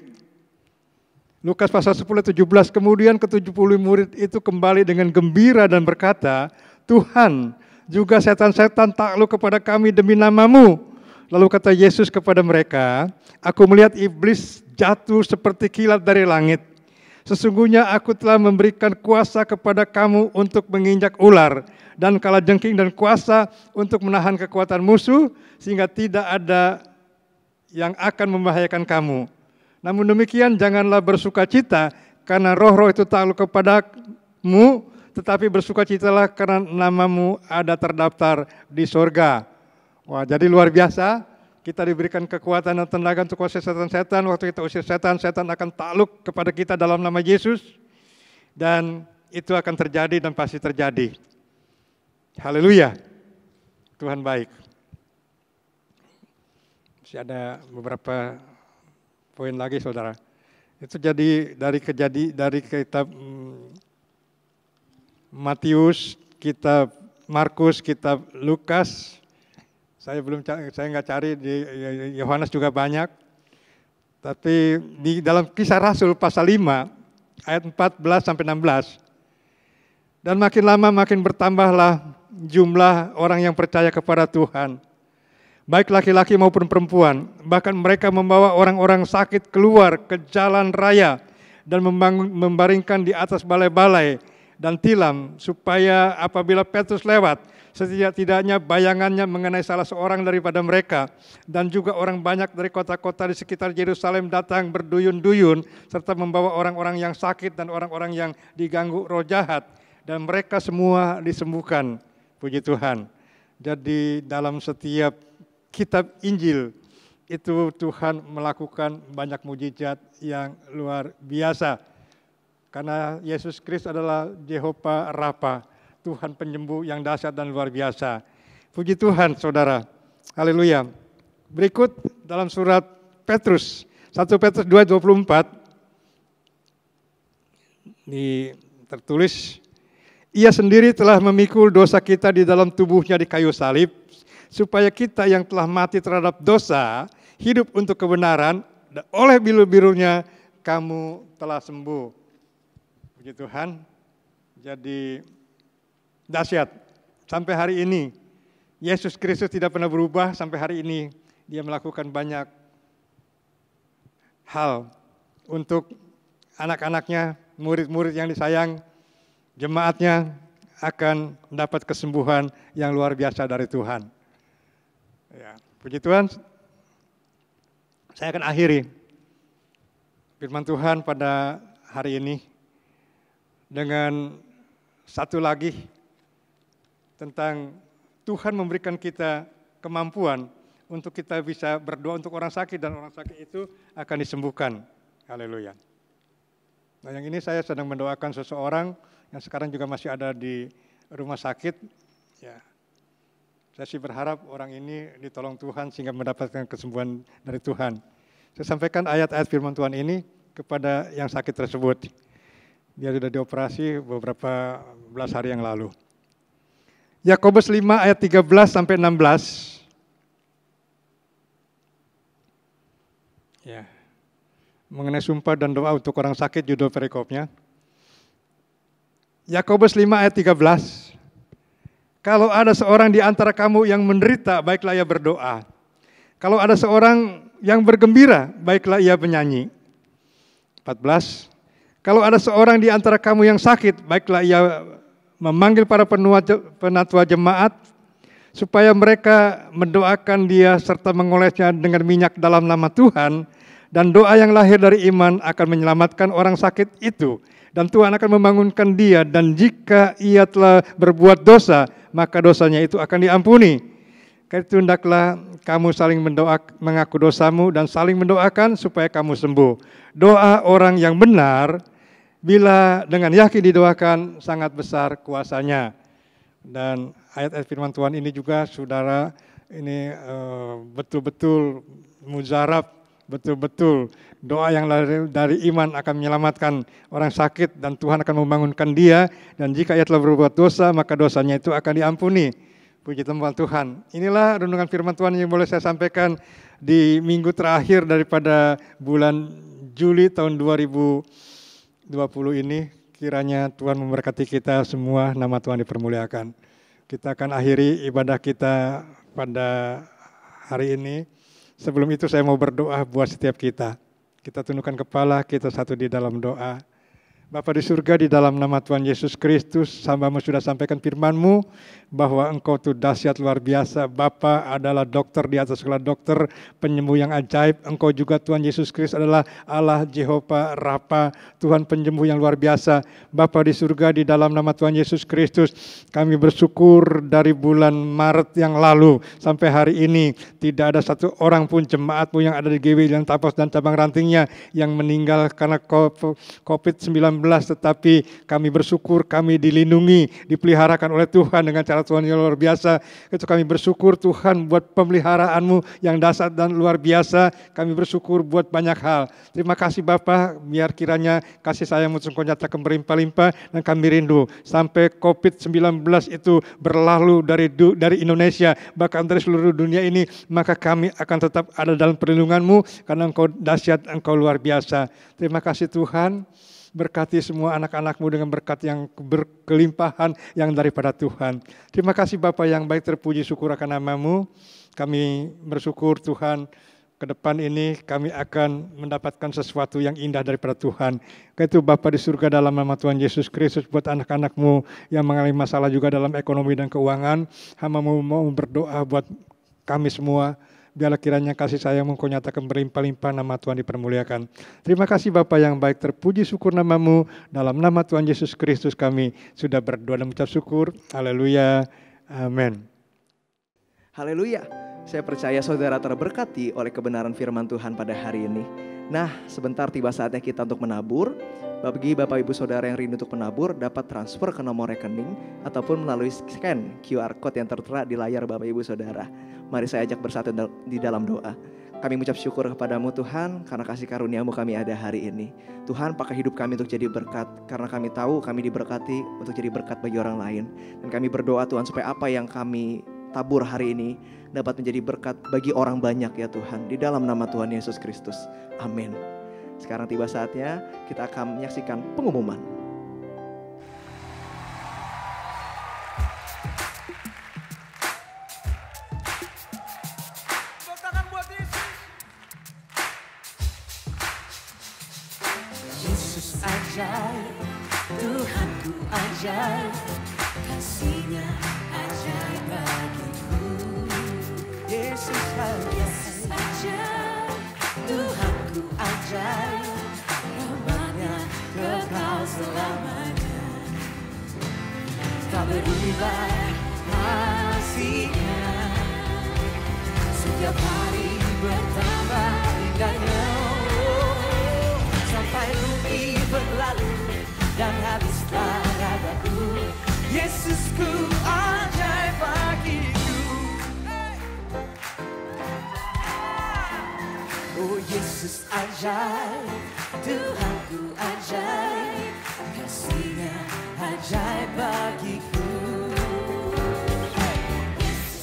Lukas pasal 10 17, kemudian ke-70 murid itu kembali dengan gembira dan berkata, Tuhan, juga setan-setan takluk kepada kami demi nama-Mu. Lalu kata Yesus kepada mereka, aku melihat iblis jatuh seperti kilat dari langit. Sesungguhnya aku telah memberikan kuasa kepada kamu untuk menginjak ular dan kalajengking dan kuasa untuk menahan kekuatan musuh, sehingga tidak ada yang akan membahayakan kamu. Namun demikian janganlah bersukacita karena roh-roh itu takluk kepadamu, tetapi bersukacitalah karena namamu ada terdaftar di sorga. Wah, jadi luar biasa, kita diberikan kekuatan dan tenaga untuk usir setan-setan. Waktu kita usir setan, setan akan takluk kepada kita dalam nama Yesus. Dan itu akan terjadi dan pasti terjadi. Haleluya, Tuhan baik. Masih ada beberapa poin lagi saudara. Itu jadi dari kitab Matius, kitab Markus, kitab Lukas. Saya nggak cari, di Yohanes juga banyak. Tapi di dalam Kisah Rasul pasal 5 ayat 14 sampai 16. Dan makin lama makin bertambahlah jumlah orang yang percaya kepada Tuhan. Baik laki-laki maupun perempuan. Bahkan mereka membawa orang-orang sakit keluar ke jalan raya dan membaringkan di atas balai-balai dan tilam, supaya apabila Petrus lewat, setidak-tidaknya bayangannya mengenai salah seorang daripada mereka. Dan juga orang banyak dari kota-kota di sekitar Yerusalem datang berduyun-duyun, serta membawa orang-orang yang sakit dan orang-orang yang diganggu roh jahat. Dan mereka semua disembuhkan, puji Tuhan. Jadi dalam setiap kitab Injil, itu Tuhan melakukan banyak mujizat yang luar biasa. Karena Yesus Kristus adalah Jehovah Rafa, Tuhan penyembuh yang dahsyat dan luar biasa. Puji Tuhan saudara, haleluya. Berikut dalam surat Petrus, 1 Petrus 2:24, tertulis, Ia sendiri telah memikul dosa kita di dalam tubuhnya di kayu salib, supaya kita yang telah mati terhadap dosa, hidup untuk kebenaran, dan oleh biru-birunya kamu telah sembuh. Puji Tuhan. Jadi dahsyat. Sampai hari ini, Yesus Kristus tidak pernah berubah. Sampai hari ini, dia melakukan banyak hal untuk anak-anaknya, murid-murid yang disayang, jemaatnya akan mendapat kesembuhan yang luar biasa dari Tuhan. Ya, puji Tuhan. Saya akan akhiri firman Tuhan pada hari ini dengan satu lagi tentang Tuhan memberikan kita kemampuan untuk kita bisa berdoa untuk orang sakit dan orang sakit itu akan disembuhkan. Haleluya. Nah, yang ini saya sedang mendoakan seseorang yang sekarang juga masih ada di rumah sakit. Ya, saya sih berharap orang ini ditolong Tuhan sehingga mendapatkan kesembuhan dari Tuhan. Saya sampaikan ayat-ayat firman Tuhan ini kepada yang sakit tersebut. Dia sudah dioperasi beberapa belas hari yang lalu. Yakobus 5 ayat 13 sampai 16. Ya. Mengenai sumpah dan doa untuk orang sakit, judul perikopnya. Yakobus 5 ayat 13. Kalau ada seorang di antara kamu yang menderita, baiklah ia berdoa. Kalau ada seorang yang bergembira, baiklah ia menyanyi. 14. Kalau ada seorang di antara kamu yang sakit, baiklah ia memanggil para penatua jemaat, supaya mereka mendoakan dia serta mengolesnya dengan minyak dalam nama Tuhan, dan doa yang lahir dari iman akan menyelamatkan orang sakit itu. Dan Tuhan akan membangunkan dia, dan jika ia telah berbuat dosa, maka dosanya itu akan diampuni. Karena itu hendaklah kamu saling mengaku dosamu dan saling mendoakan supaya kamu sembuh. Doa orang yang benar, bila dengan yakin didoakan, sangat besar kuasanya. Dan ayat-ayat firman Tuhan ini juga, saudara, ini betul-betul mujarab, betul-betul doa yang dari iman akan menyelamatkan orang sakit dan Tuhan akan membangunkan dia, dan jika ia telah berbuat dosa maka dosanya itu akan diampuni. Puji Tuhan. Inilah renungan firman Tuhan yang boleh saya sampaikan di minggu terakhir daripada bulan Juli tahun 2020 ini. Kiranya Tuhan memberkati kita semua, nama Tuhan dipermuliakan. Kita akan akhiri ibadah kita pada hari ini. Sebelum itu saya mau berdoa buat setiap kita. Kita tundukkan kepala, kita satu di dalam doa. Bapa di surga, di dalam nama Tuhan Yesus Kristus, hamba-Mu sudah sampaikan firman-Mu bahwa Engkau itu dahsyat luar biasa. Bapa adalah dokter di atas segala dokter, penyembuh yang ajaib. Engkau juga Tuhan Yesus Kristus adalah Allah Jehovah Rafa, Tuhan penyembuh yang luar biasa. Bapa di surga, di dalam nama Tuhan Yesus Kristus, kami bersyukur dari bulan Maret yang lalu sampai hari ini tidak ada satu orang pun jemaat-Mu yang ada di GW Jalan Tapos dan cabang rantingnya yang meninggal karena COVID-19, tetapi kami bersyukur kami dilindungi, dipeliharakan oleh Tuhan dengan cara Tuhan yang luar biasa. Itu kami bersyukur Tuhan buat pemeliharaan-Mu yang dahsyat dan luar biasa. Kami bersyukur buat banyak hal. Terima kasih Bapa, biar kiranya kasih sayang-Mu Engkau nyatakan berlimpah-limpah, dan kami rindu sampai COVID-19 itu berlalu dari Indonesia, bahkan dari seluruh dunia ini, maka kami akan tetap ada dalam perlindungan-Mu karena Engkau dahsyat, Engkau luar biasa. Terima kasih Tuhan. Berkati semua anak-anak-Mu dengan berkat yang berkelimpahan yang daripada Tuhan. Terima kasih Bapa yang baik, terpuji syukur akan nama-Mu. Kami bersyukur Tuhan, ke depan ini kami akan mendapatkan sesuatu yang indah daripada Tuhan. Karena itu Bapa di surga, dalam nama Tuhan Yesus Kristus, buat anak-anak-Mu yang mengalami masalah juga dalam ekonomi dan keuangan, hamba-Mu mau berdoa buat kami semua. Biarlah kiranya kasih sayang-Mu Engkau nyatakan berlimpah-limpah, nama Tuhan dipermuliakan. Terima kasih Bapa yang baik, terpuji syukur nama-Mu. Dalam nama Tuhan Yesus Kristus kami sudah berdoa dan mengucap syukur. Haleluya. Amin. Haleluya. Saya percaya saudara terberkati oleh kebenaran firman Tuhan pada hari ini. Nah, sebentar tiba saatnya kita untuk menabur. Bagi Bapak Ibu Saudara yang rindu untuk menabur, dapat transfer ke nomor rekening ataupun melalui scan QR Code yang tertera di layar Bapak Ibu Saudara. Mari saya ajak bersatu di dalam doa. Kami mengucap syukur kepadamu Tuhan, karena kasih karunia-Mu kami ada hari ini. Tuhan, pakai hidup kami untuk jadi berkat, karena kami tahu kami diberkati untuk jadi berkat bagi orang lain. Dan kami berdoa Tuhan, supaya apa yang kami tabur hari ini dapat menjadi berkat bagi orang banyak ya Tuhan. Di dalam nama Tuhan Yesus Kristus. Amin. Sekarang tiba saatnya kita akan menyaksikan pengumuman. Yesus ajaib, Tuhanku ajaib, kasih-Nya ajaib bagiku. Yesus ajaib, Tuhanku ajaib, rahmat-Nya kekal selamanya. Tak berubah kasih-Nya, setiap hari bertambah indahnya. Sampai bumi berlalu dan habislah ragaku, Yesusku ajaib bagiku. Oh Yesus ajaib, Tuhanku ajaib, kasih-Nya ajaib bagiku.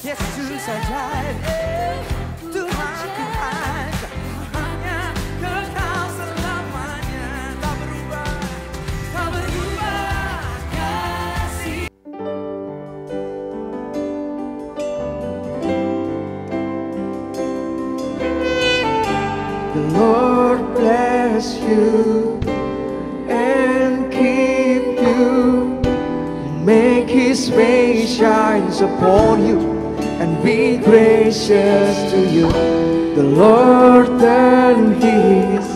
Yesus ajaib, Tuhanku ajaib, hanya kekal selamanya. Tak berubah kasih. The Lord bless you and keep you, make His face shines upon you and be gracious to you. The Lord turn His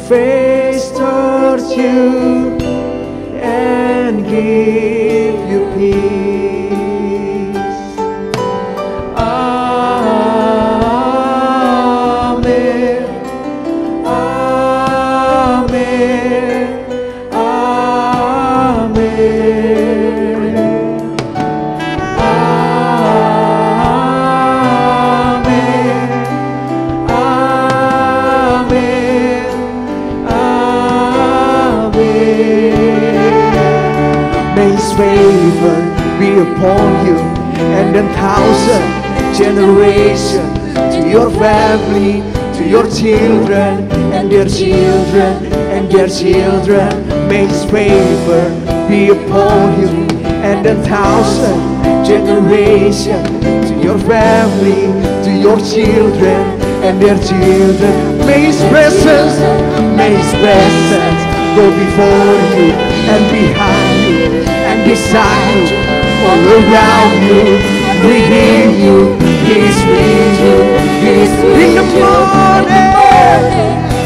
face towards you and give you peace. Amen. Amen. May His favor be upon you and 1,000 generations, to your family, to your children and their children and their children. May His favor be upon you and 1,000 generations, to your family, to your children and their children. May His presence go before you and behind you and beside you, all around you, within you. He's with you, He's in the morning,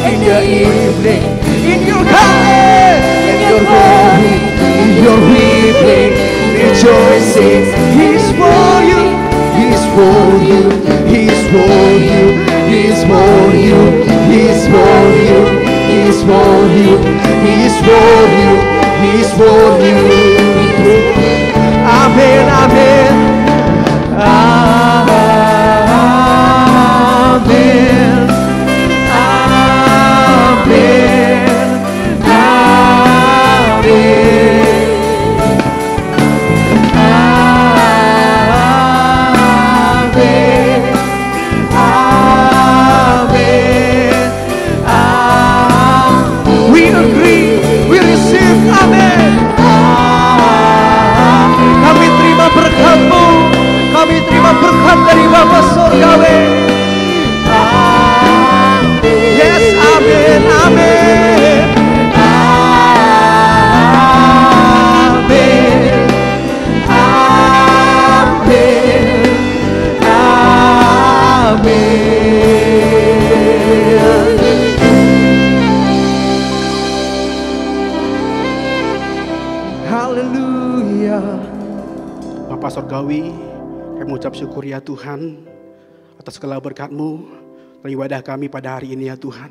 in the evening, in your coming, in your going, in your weeping, rejoicing. He's for you, He's for you, He's for you, He's for you, He's for you, He's for you, He's for you, He's for you. Amen, amen, amen, amen, we agree, we receive, amen. Kami terima berkat-Mu, kami terima berkat dari Bapa Surgawi. Yes, amen, amen, amen, amen, amen. Haleluya. Bapa Surgawi, kami mengucap syukur ya Tuhan atas segala berkat-Mu dalam ibadah kami pada hari ini ya Tuhan.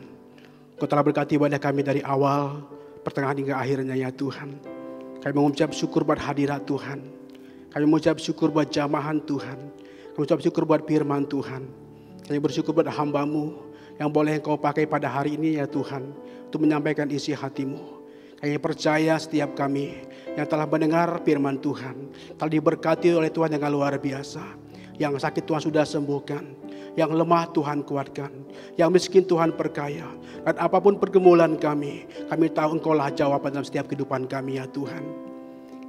Kau telah berkati ibadah kami dari awal, pertengahan hingga akhirnya ya Tuhan. Kami mengucap syukur buat hadirat Tuhan. Kami mengucap syukur buat jamahan Tuhan. Kami mengucap syukur buat firman Tuhan. Kami bersyukur pada hamba-Mu yang boleh Engkau pakai pada hari ini ya Tuhan, untuk menyampaikan isi hati-Mu. Kami percaya setiap kami yang telah mendengar firman Tuhan telah diberkati oleh Tuhan dengan luar biasa. Yang sakit Tuhan sudah sembuhkan, yang lemah Tuhan kuatkan, yang miskin Tuhan perkaya. Dan apapun pergumulan kami tahu Engkau lah jawaban dalam setiap kehidupan kami ya Tuhan.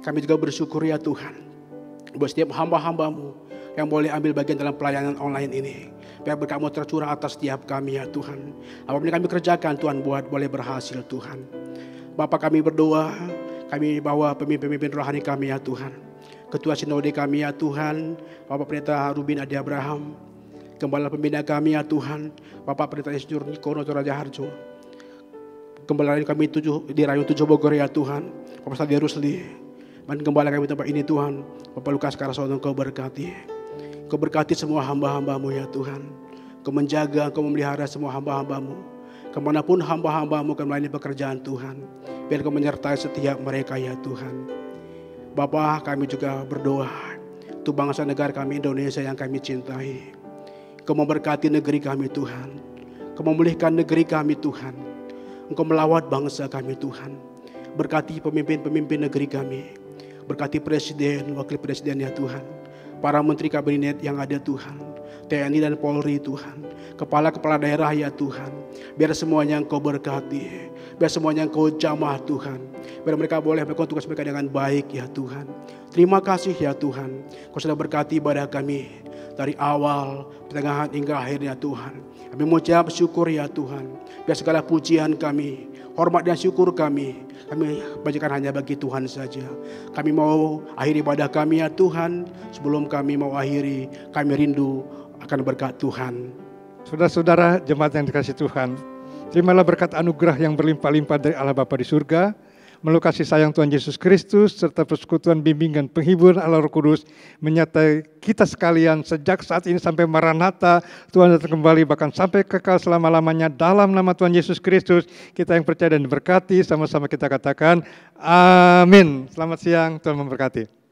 Kami juga bersyukur ya Tuhan buat setiap hamba-hamba-Mu yang boleh ambil bagian dalam pelayanan online ini. Biar berkat-Mu tercurah atas setiap kami ya Tuhan. Apapun yang kami kerjakan Tuhan buat boleh berhasil Tuhan. Bapa, kami berdoa, kami bawa pemimpin-pemimpin rohani kami ya Tuhan. Ketua Sinode kami ya Tuhan, Bapak Pendeta Rubin Adi Abraham. Gembala pembina kami ya Tuhan, Bapak Pendeta Insinyur Niko Noto Raja Harjo. Gembala kami di Rayon 7 Bogor ya Tuhan, Bapak Sadia Rusli. Dan gembala kami tempat ini Tuhan, Bapak Lukas Karasono, Engkau berkati. Engkau berkati semua hamba-hamba-Mu ya Tuhan. Engkau menjaga, Engkau memelihara semua hamba-hamba-Mu. Kemanapun hamba-hamba-Mu akan melayani pekerjaan Tuhan, biar Engkau menyertai setiap mereka ya Tuhan. Bapa, kami juga berdoa untuk bangsa negara kami Indonesia yang kami cintai. Engkau memberkati negeri kami Tuhan. Engkau memulihkan negeri kami Tuhan. Engkau melawat bangsa kami Tuhan. Berkati pemimpin-pemimpin negeri kami. Berkati presiden, wakil presiden ya Tuhan. Para menteri kabinet yang ada Tuhan. TNI dan Polri Tuhan. Kepala-kepala daerah ya Tuhan. Biar semuanya Engkau berkati. Biar semuanya Engkau jamah Tuhan. Biar mereka boleh melakukan tugas mereka dengan baik ya Tuhan. Terima kasih ya Tuhan. Kau sudah berkati pada kami. Dari awal, pertengahan hingga akhirnya Tuhan. Kami mengucap syukur ya Tuhan. Biar segala pujian kami, hormat dan syukur kami bagikan hanya bagi Tuhan saja. Kami mau akhiri ibadah kami ya Tuhan. Sebelum kami mau akhiri, kami rindu akan berkat Tuhan. Saudara-saudara jemaat yang dikasihi Tuhan, terimalah berkat anugerah yang berlimpah-limpah dari Allah Bapa di surga, melalui kasih sayang Tuhan Yesus Kristus, serta persekutuan bimbingan penghiburan Allah Roh Kudus, menyertai kita sekalian sejak saat ini sampai Maranatha, Tuhan datang kembali, bahkan sampai kekal selama-lamanya dalam nama Tuhan Yesus Kristus. Kita yang percaya dan diberkati, sama-sama kita katakan, amin. Selamat siang, Tuhan memberkati.